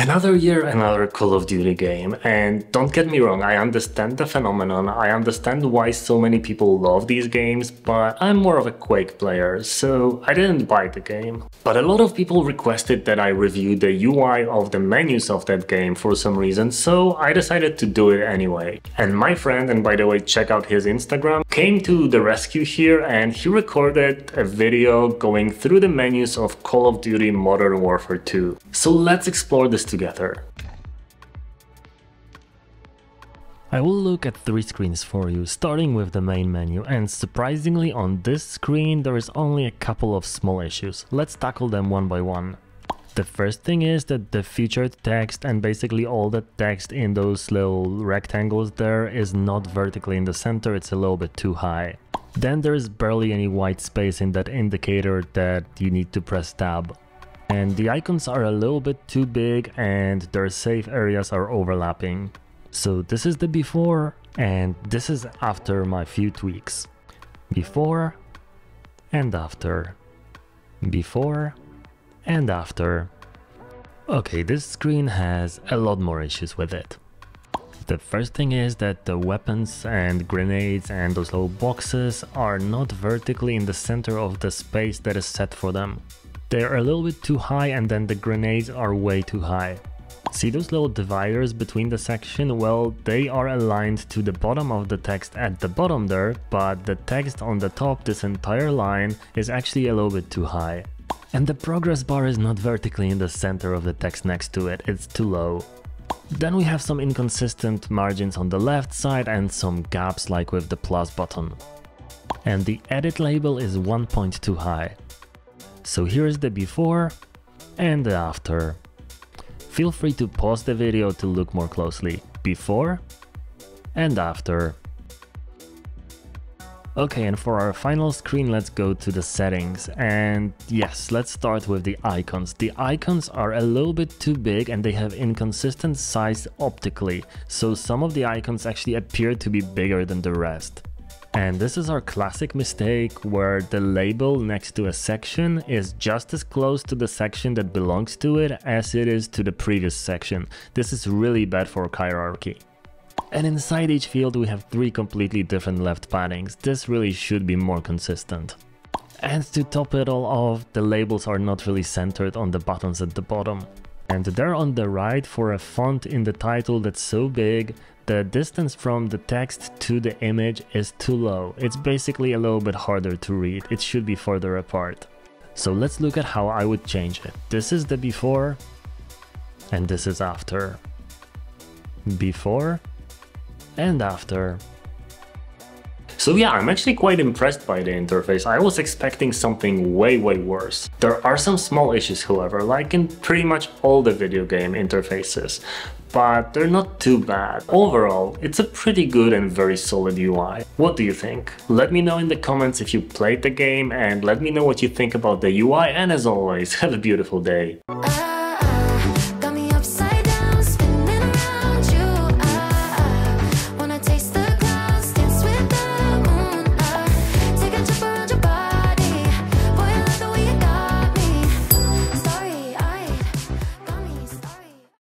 Another year, another Call of Duty game, and don't get me wrong, I understand the phenomenon, I understand why so many people love these games, but I'm more of a Quake player, so I didn't buy the game. But a lot of people requested that I review the UI of the menus of that game for some reason, so I decided to do it anyway. And my friend, and by the way check out his Instagram, came to the rescue here and he recorded a video going through the menus of Call of Duty Modern Warfare 2. So let's explore this together. I will look at 3 screens for you, starting with the main menu, and surprisingly on this screen there is only a couple of small issues. Let's tackle them one by one. The first thing is that the featured text and basically all the text in those little rectangles there is not vertically in the center, it's a little bit too high. Then there is barely any white space in that indicator that you need to press tab. And the icons are a little bit too big and their safe areas are overlapping. So this is the before and this is after my few tweaks. Before and after. Before and after. Okay, this screen has a lot more issues with it. The first thing is that the weapons and grenades and those little boxes are not vertically in the center of the space that is set for them. They're a little bit too high and then the grenades are way too high. See those little dividers between the section? Well, they are aligned to the bottom of the text at the bottom there, but the text on the top, this entire line, is actually a little bit too high. And the progress bar is not vertically in the center of the text next to it, it's too low. Then we have some inconsistent margins on the left side and some gaps like with the plus button. And the edit label is 1 point too high. So here's the before and the after. Feel free to pause the video to look more closely. Before and after. Okay, and for our final screen, let's go to the settings. And yes, let's start with the icons. The icons are a little bit too big and they have inconsistent size optically. So some of the icons actually appear to be bigger than the rest. And this is our classic mistake where the label next to a section is just as close to the section that belongs to it as it is to the previous section. This is really bad for hierarchy. And inside each field we have 3 completely different left paddings. This really should be more consistent. And to top it all off, the labels are not really centered on the buttons at the bottom. And they're on the right for a font in the title that's so big. The distance from the text to the image is too low. It's basically a little bit harder to read. It should be further apart. So let's look at how I would change it. This is the before and this is after. Before and after. So yeah, I'm actually quite impressed by the interface. I was expecting something way worse. There are some small issues however, like in pretty much all the video game interfaces, but they're not too bad. Overall, it's a pretty good and very solid UI. What do you think? Let me know in the comments if you played the game and let me know what you think about the UI, and as always, have a beautiful day.